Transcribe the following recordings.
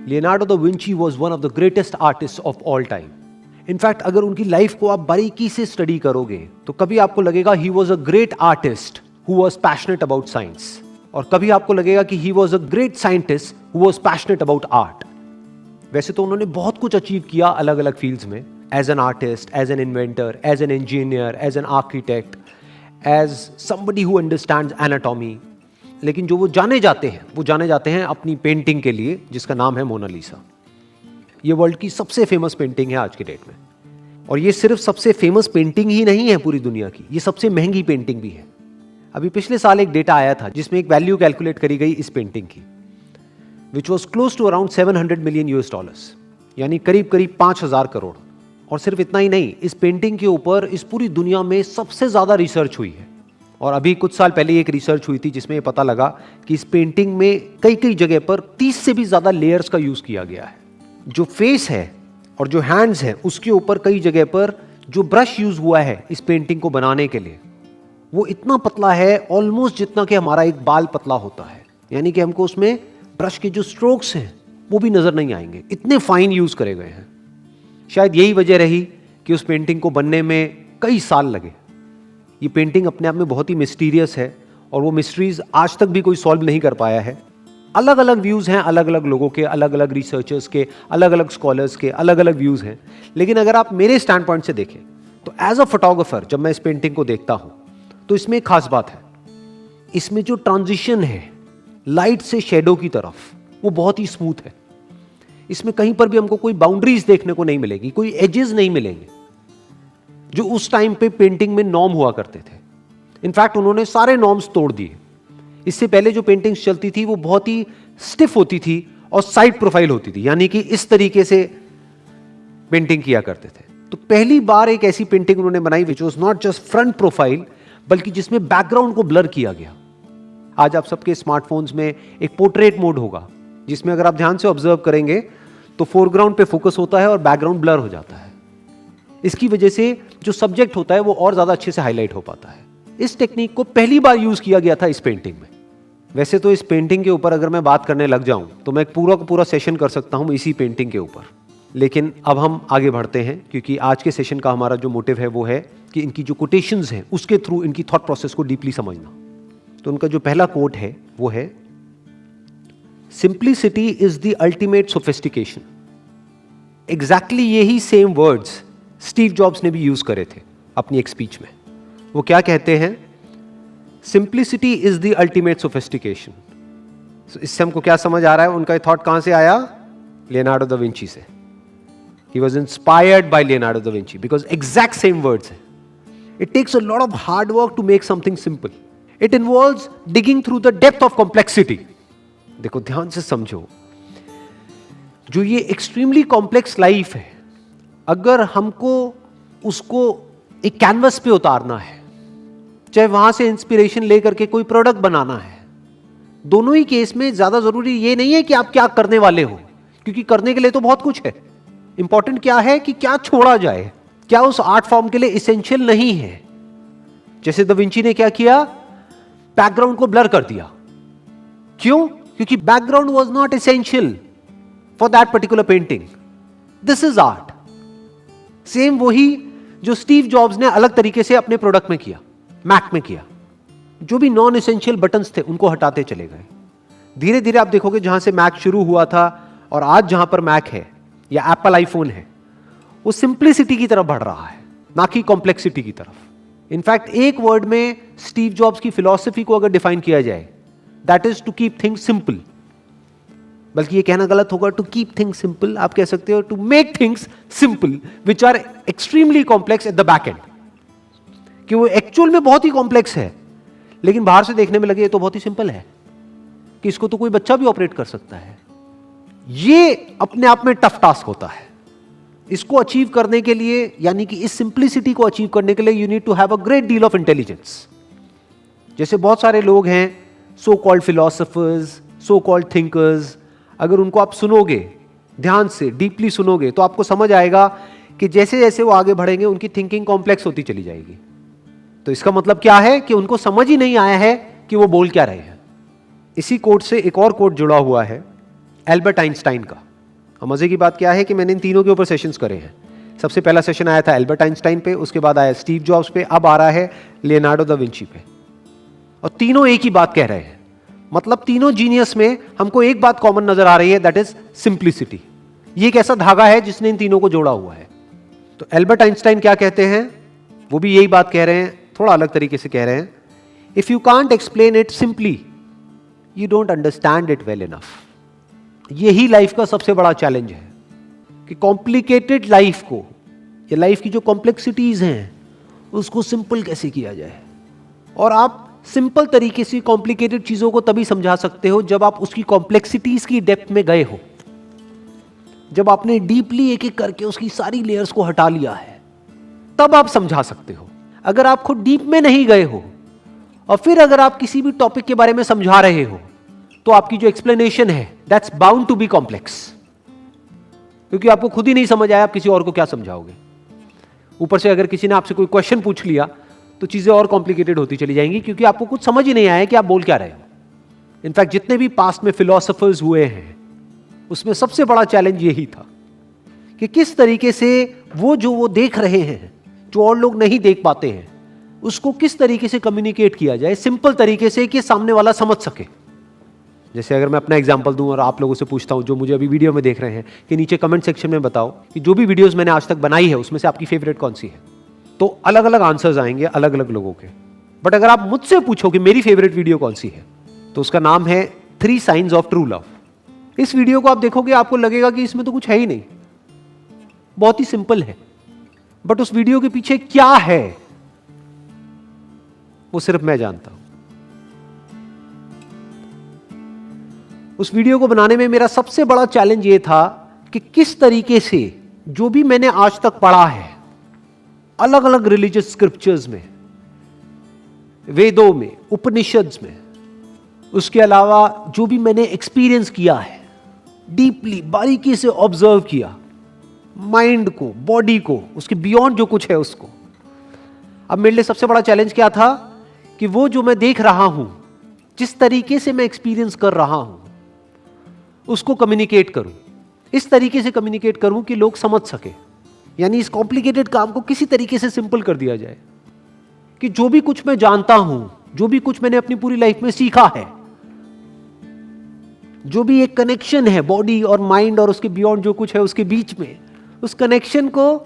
Leonardo da Vinci was one of the greatest artist of all time. In fact अगर उनकी life को आप बारीकी से स्टडी करोगे तो कभी आपको लगेगा he was a great artist who was passionate about science, और कभी आपको लगेगा कि he was a great scientist who was passionate about art. वैसे तो उन्होंने बहुत कुछ अचीव किया अलग अलग फील्ड्स में, as an artist, as an inventor, as an engineer, as an architect, as somebody who understands anatomy. लेकिन जो वो जाने जाते हैं अपनी पेंटिंग के लिए जिसका नाम है मोनालिसा। ये वर्ल्ड की सबसे फेमस पेंटिंग है आज के डेट में, और ये सिर्फ सबसे फेमस पेंटिंग ही नहीं है पूरी दुनिया की, ये सबसे महंगी पेंटिंग भी है। अभी पिछले साल एक डेटा आया था जिसमें एक वैल्यू कैलकुलेट करी गई इस पेंटिंग की, which was close to around $700 million, यानी करीब करीब 5,000 करोड़। और सिर्फ इतना ही नहीं, इस पेंटिंग के ऊपर इस पूरी दुनिया में सबसे ज्यादा रिसर्च हुई है। और अभी कुछ साल पहले एक रिसर्च हुई थी जिसमें पता लगा कि इस पेंटिंग में कई कई जगह पर 30 से भी ज्यादा लेयर्स का यूज किया गया है। जो फेस है और जो हैंड्स है उसके ऊपर कई जगह पर जो ब्रश यूज हुआ है इस पेंटिंग को बनाने के लिए, वो इतना पतला है ऑलमोस्ट जितना कि हमारा एक बाल पतला होता है। यानी कि हमको उसमें ब्रश के जो स्ट्रोक्स हैं वो भी नजर नहीं आएंगे, इतने फाइन यूज करे गए हैं। शायद यही वजह रही कि उस पेंटिंग को बनने में कई साल लगे। ये पेंटिंग अपने आप में बहुत ही मिस्टीरियस है और वो मिस्ट्रीज आज तक भी कोई सॉल्व नहीं कर पाया है। अलग अलग व्यूज हैं, अलग अलग लोगों के, अलग अलग रिसर्चर्स के, अलग अलग स्कॉलर्स के, अलग अलग व्यूज हैं। लेकिन अगर आप मेरे स्टैंड पॉइंट से देखें तो एज अ फोटोग्राफर जब मैं इस पेंटिंग को देखता हूं तो इसमें एक खास बात है, इसमें जो ट्रांजिशन है लाइट से शेडो की तरफ वो बहुत ही स्मूथ है। इसमें कहीं पर भी हमको कोई बाउंड्रीज देखने को नहीं मिलेगी, कोई एजेस नहीं मिलेंगे जो उस टाइम पे पेंटिंग में नॉर्म हुआ करते थे। इनफैक्ट उन्होंने सारे नॉर्म्स तोड़ दिए। इससे पहले जो पेंटिंग्स चलती थी वो बहुत ही स्टिफ होती थी और साइड प्रोफाइल होती थी, यानी कि इस तरीके से पेंटिंग किया करते थे। तो पहली बार एक ऐसी पेंटिंग उन्होंने बनाई which was not just front profile, बल्कि जिसमें बैकग्राउंड को ब्लर किया गया। आज आप सबके स्मार्टफोन्स में एक पोर्ट्रेट मोड होगा जिसमें अगर आप ध्यान से ऑब्जर्व करेंगे तो फोरग्राउंड पे फोकस होता है और बैकग्राउंड ब्लर हो जाता है। इसकी वजह से जो सब्जेक्ट होता है वो और ज्यादा अच्छे से हाईलाइट हो पाता है। इस टेक्निक को पहली बार यूज किया गया था इस पेंटिंग में। वैसे तो इस पेंटिंग के ऊपर अगर मैं बात करने लग जाऊं तो मैं पूरा का पूरा सेशन कर सकता हूं इसी पेंटिंग के ऊपर, लेकिन अब हम आगे बढ़ते हैं क्योंकि आज के सेशन का हमारा जो मोटिव है वो है कि इनकी जो कोटेशंस हैं उसके थ्रू इनकी थॉट प्रोसेस को डीपली समझना। तो उनका जो पहला कोट है वो है, simplicity is the ultimate sophistication. Exactly यही सेम वर्ड्स स्टीव जॉब्स ने भी यूज करे थे अपनी एक स्पीच में। वो क्या कहते हैं, simplicity is the ultimate sophistication. इससे हमको क्या समझ आ रहा है, उनका थॉट कहां से आया? लियोनार्डो दा विंची से। He was inspired by Leonardo da Vinci because exact same words है. It takes a lot of hard work to make something simple. It involves digging through the depth of complexity. देखो ध्यान से समझो, जो ये extremely complex life है, अगर हमको उसको एक कैनवस पे उतारना है, चाहे वहां से इंस्पिरेशन लेकर के कोई प्रोडक्ट बनाना है, दोनों ही केस में ज्यादा जरूरी ये नहीं है कि आप क्या करने वाले हो, क्योंकि करने के लिए तो बहुत कुछ है। इंपॉर्टेंट क्या है कि क्या छोड़ा जाए, क्या उस आर्ट फॉर्म के लिए इसेंशियल नहीं है। जैसे दा विंची ने क्या किया, बैकग्राउंड को ब्लर कर दिया। क्यों? क्योंकि background was not essential for that particular painting. This is art. Same वही जो स्टीव जॉब्स ने अलग तरीके से अपने प्रोडक्ट में किया, मैक में किया। जो भी नॉन एसेंशियल बटन्स थे उनको हटाते चले गए। धीरे धीरे आप देखोगे जहां से मैक शुरू हुआ था और आज जहां पर मैक है या एप्पल आईफोन है, वो सिंप्लिसिटी की तरफ बढ़ रहा है, ना कि कॉम्प्लेक्सिटी की तरफ। इनफैक्ट एक वर्ड में स्टीव जॉब्स की फिलॉसफी को अगर डिफाइन किया जाए, that is to keep things simple. बल्कि ये कहना गलत होगा टू कीप थिंग्स सिंपल, आप कह सकते हो to make things simple which are extremely complex at the back end. कि वो एक्चुअल में बहुत ही कॉम्प्लेक्स है, लेकिन बाहर से देखने में लगे तो बहुत ही सिंपल है कि इसको तो कोई बच्चा भी ऑपरेट कर सकता है। ये अपने आप में टफ टास्क होता है। इसको अचीव करने के लिए, यानी कि इस सिंप्लिसिटी को अचीव करने के लिए, you need to have a great deal of intelligence. जैसे बहुत सारे लोग हैं, so called philosophers, so called thinkers, अगर उनको आप सुनोगे, ध्यान से डीपली सुनोगे, तो आपको समझ आएगा कि जैसे जैसे वो आगे बढ़ेंगे उनकी थिंकिंग कॉम्प्लेक्स होती चली जाएगी। तो इसका मतलब क्या है कि उनको समझ ही नहीं आया है कि वो बोल क्या रहे हैं। इसी कोट से एक और कोट जुड़ा हुआ है एल्बर्ट आइंस्टाइन का। और मजे की बात क्या है कि मैंने इन तीनों के ऊपर सेशंस करे हैं। सबसे पहला सेशन आया था एल्बर्ट आइंस्टाइन पे, उसके बाद आया स्टीव जॉब्स पे, अब आ रहा है लियोनार्डो दा विंची पे। और तीनों एक ही बात कह रहे हैं, मतलब तीनों जीनियस में हमको एक बात कॉमन नजर आ रही है, दैट इज सिंप्लिसिटी। ये एक ऐसा धागा है जिसने इन तीनों को जोड़ा हुआ है। तो एल्बर्ट आइंस्टाइन क्या कहते हैं, वो भी यही बात कह रहे हैं, थोड़ा अलग तरीके से कह रहे हैं। If you can't explain it simply, you don't understand it well enough. यही लाइफ का सबसे बड़ा चैलेंज है कि कॉम्प्लिकेटेड लाइफ को, या लाइफ की जो कॉम्प्लेक्सिटीज हैं उसको सिंपल कैसे किया जाए। और आप सिंपल तरीके से कॉम्प्लिकेटेड चीजों को तभी समझा सकते हो जब आप उसकी कॉम्प्लेक्सिटीज की डेप्थ में गए हो, जब आपने डीपली एक एक करके उसकी सारी लेयर्स को हटा लिया है, तब आप समझा सकते हो। अगर आप खुद डीप में नहीं गए हो और फिर अगर आप किसी भी टॉपिक के बारे में समझा रहे हो, तो आपकी जो एक्सप्लेनेशन है that's bound to be complex, क्योंकि आपको खुद ही नहीं समझ आया, आप किसी और को क्या समझाओगे। ऊपर से अगर किसी ने आपसे कोई क्वेश्चन पूछ लिया तो चीजें और कॉम्प्लिकेटेड होती चली जाएंगी, क्योंकि आपको कुछ समझ ही नहीं आया कि आप बोल क्या रहे हो। इनफैक्ट जितने भी पास्ट में फिलोसोफर्स हुए हैं, उसमें सबसे बड़ा चैलेंज यही था कि किस तरीके से वो देख रहे हैं, जो और लोग नहीं देख पाते हैं, उसको किस तरीके से कम्युनिकेट किया जाए सिंपल तरीके से कि सामने वाला समझ सके। जैसे अगर मैं अपना एग्जांपल दूं और आप लोगों से पूछता हूं जो मुझे अभी वीडियो में देख रहे हैं, कि नीचे कमेंट सेक्शन में बताओ कि जो भी वीडियोस मैंने आज तक बनाई है उसमें से आपकी फेवरेट कौन सी है, तो अलग अलग आंसर्स आएंगे अलग अलग लोगों के। बट अगर आप मुझसे पूछो कि मेरी फेवरेट वीडियो कौन सी है, तो उसका नाम है 3 साइंस ऑफ ट्रू लव। इस वीडियो को आप देखोगे, आपको लगेगा कि इसमें तो कुछ है ही नहीं, बहुत ही सिंपल है। बट उस वीडियो के पीछे क्या है वो सिर्फ मैं जानता हूं। उस वीडियो को बनाने में मेरा सबसे बड़ा चैलेंज ये था कि किस तरीके से जो भी मैंने आज तक पढ़ा है अलग अलग रिलीजियस स्क्रिप्चर्स में, वेदों में, उपनिषद्स में, उसके अलावा जो भी मैंने एक्सपीरियंस किया है, डीपली बारीकी से ऑब्जर्व किया, माइंड को, बॉडी को, उसके बियॉन्ड जो कुछ है उसको। अब मेरे लिए सबसे बड़ा चैलेंज क्या था कि वो जो मैं देख रहा हूं, जिस तरीके से मैं एक्सपीरियंस कर रहा हूं, उसको कम्युनिकेट करूं, इस तरीके से कम्युनिकेट करूं कि लोग समझ सके। यानी इस कॉम्प्लिकेटेड काम को किसी तरीके से सिंपल कर दिया जाए कि जो भी कुछ मैं जानता हूं, जो भी कुछ मैंने अपनी पूरी लाइफ में सीखा है, जो भी एक कनेक्शन है बॉडी और माइंड और उसके बियॉन्ड जो कुछ है उसके बीच में, उस कनेक्शन को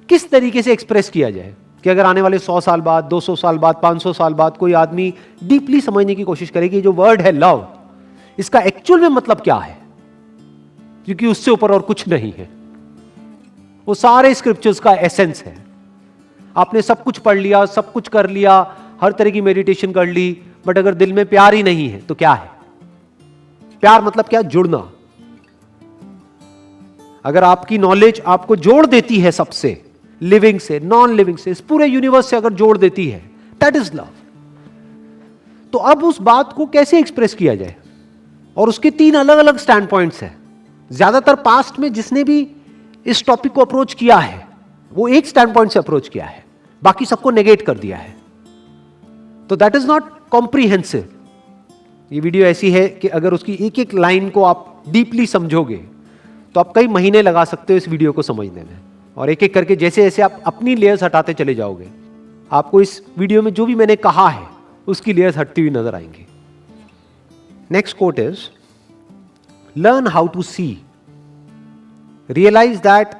किस तरीके से एक्सप्रेस किया जाए कि अगर आने वाले 100 साल बाद, 200 साल बाद, 500 साल बाद कोई आदमी डीपली समझने की कोशिश करे कि जो वर्ड है लव, इसका एक्चुअल में मतलब क्या है, क्योंकि उससे ऊपर और कुछ नहीं है। वो सारे स्क्रिप्चर्स का एसेंस है। आपने सब कुछ पढ़ लिया, सब कुछ कर लिया, हर तरह की मेडिटेशन कर ली, बट अगर दिल में प्यार ही नहीं है तो क्या है? प्यार मतलब क्या? जुड़ना। अगर आपकी नॉलेज आपको जोड़ देती है सबसे, लिविंग से, नॉन लिविंग से, इस पूरे यूनिवर्स से अगर जोड़ देती है, दैट इज लव। तो अब उस बात को कैसे एक्सप्रेस किया जाए? और उसके 3 अलग अलग स्टैंड पॉइंट्स हैं। ज्यादातर पास्ट में जिसने भी इस टॉपिक को अप्रोच किया है वो एक स्टैंड पॉइंट से अप्रोच किया है, बाकी सबको नेगेट कर दिया है। तो दैट इज नॉट कॉम्प्रिहेंसिव। ये वीडियो ऐसी है कि अगर उसकी एक एक लाइन को आप डीपली समझोगे तो आप कई महीने लगा सकते हो इस वीडियो को समझने में। और एक एक करके जैसे जैसे आप अपनी लेयर्स हटाते चले जाओगे, आपको इस वीडियो में जो भी मैंने कहा है उसकी लेयर्स हटती हुई नजर आएंगी। Next quote is, learn how to see, realize that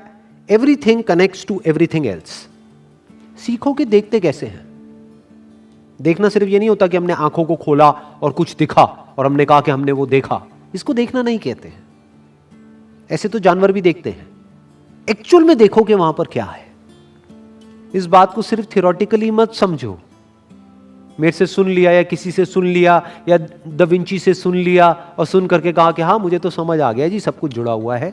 everything connects to everything else। सीखो कि देखते कैसे हैं। देखना सिर्फ ये नहीं होता कि हमने आंखों को खोला और कुछ दिखा और हमने कहा कि हमने वो देखा, इसको देखना नहीं कहते हैं। ऐसे तो जानवर भी देखते हैं। एक्चुअल में देखो कि वहां पर क्या है। इस बात को सिर्फ थियोरेटिकली मत समझो, मेरे से सुन लिया या किसी से सुन लिया या दा विंची से सुन लिया और सुन करके कहा कि हाँ मुझे तो समझ आ गया जी, सब कुछ जुड़ा हुआ है।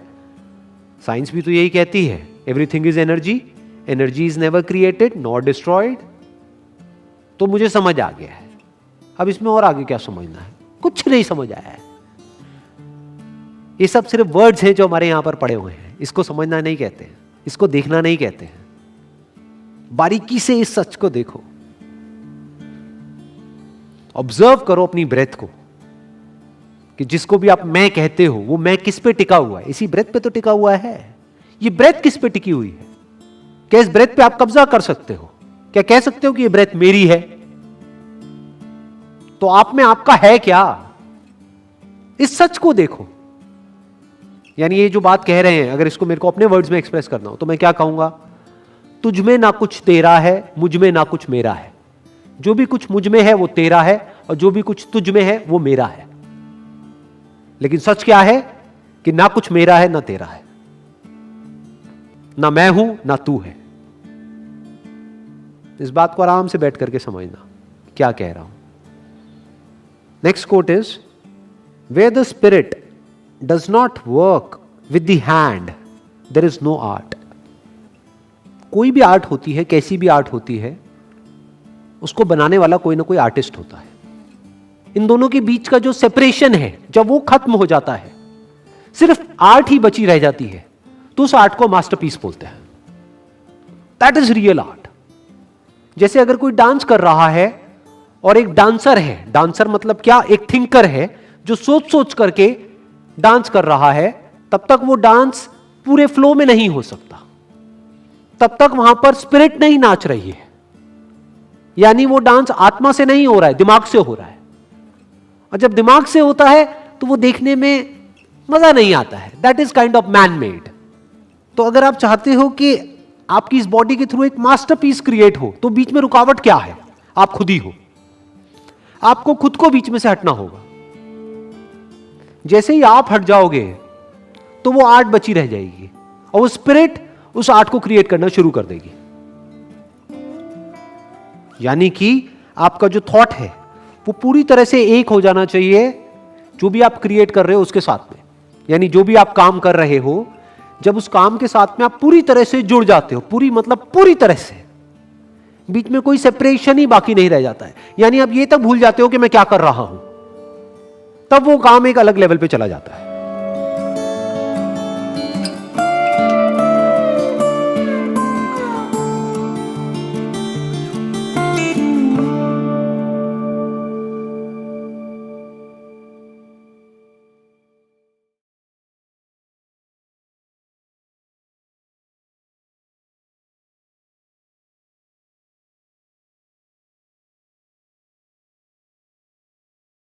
साइंस भी तो यही कहती है, everything is energy, energy is never created nor destroyed. तो मुझे समझ आ गया है, अब इसमें और आगे क्या समझना है? कुछ नहीं समझ आया है। ये सब सिर्फ वर्ड्स हैं जो हमारे यहां पर पड़े हुए हैं। इसको समझना नहीं कहते हैं, इसको देखना नहीं कहते हैं। बारीकी से इस सच को देखो, ऑब्जर्व करो अपनी ब्रेथ को कि जिसको भी आप मैं कहते हो वो मैं किस पे टिका हुआ है? इसी ब्रेथ पे तो टिका हुआ है। ये ब्रेथ किस पे टिकी हुई है? क्या इस ब्रेथ पे आप कब्जा कर सकते हो? क्या कह सकते हो कि ये ब्रेथ मेरी है? तो आप में आपका है क्या? इस सच को देखो। यानी ये जो बात कह रहे हैं, अगर इसको मेरे को अपने वर्ड्स में एक्सप्रेस करना हो तो मैं क्या कहूंगा? तुझ में ना कुछ तेरा है, मुझ में ना कुछ मेरा है। जो भी कुछ मुझ में है वो तेरा है, और जो भी कुछ तुझ में है वो मेरा है। लेकिन सच क्या है कि ना कुछ मेरा है ना तेरा है, ना मैं हूं ना तू है। इस बात को आराम से बैठ करके समझना क्या कह रहा हूं। Next quote is, where the spirit does not work with the hand there is no art. कोई भी आर्ट होती है, कैसी भी आर्ट होती है, उसको बनाने वाला कोई ना कोई आर्टिस्ट होता है। इन दोनों के बीच का जो सेपरेशन है, जब वो खत्म हो जाता है, सिर्फ आर्ट ही बची रह जाती है, तो उस आर्ट को मास्टरपीस बोलते हैं। That is real art. जैसे अगर कोई डांस कर रहा है और एक डांसर है, डांसर मतलब क्या? एक थिंकर है जो सोच सोच करके डांस कर रहा है, तब तक वो डांस पूरे फ्लो में नहीं हो सकता, तब तक वहां पर स्पिरिट नहीं नाच रही है। यानी वो डांस आत्मा से नहीं हो रहा है, दिमाग से हो रहा है। और जब दिमाग से होता है तो वो देखने में मजा नहीं आता है। That is kind of man made. तो अगर आप चाहते हो कि आपकी इस बॉडी के थ्रू एक मास्टरपीस क्रिएट हो, तो बीच में रुकावट क्या है? आप खुद ही हो। आपको खुद को बीच में से हटना होगा। जैसे ही आप हट जाओगे तो वो आर्ट बची रह जाएगी, और वो स्पिरिट उस आर्ट को क्रिएट करना शुरू कर देगी। यानी कि आपका जो थॉट है वो पूरी तरह से एक हो जाना चाहिए जो भी आप क्रिएट कर रहे हो उसके साथ में। यानी जो भी आप काम कर रहे हो, जब उस काम के साथ में आप पूरी तरह से जुड़ जाते हो, पूरी मतलब पूरी तरह से, बीच में कोई सेपरेशन ही बाकी नहीं रह जाता है। यानी आप ये तक भूल जाते हो कि मैं क्या कर रहा हूं, तब वो काम एक अलग लेवल पे चला जाता है।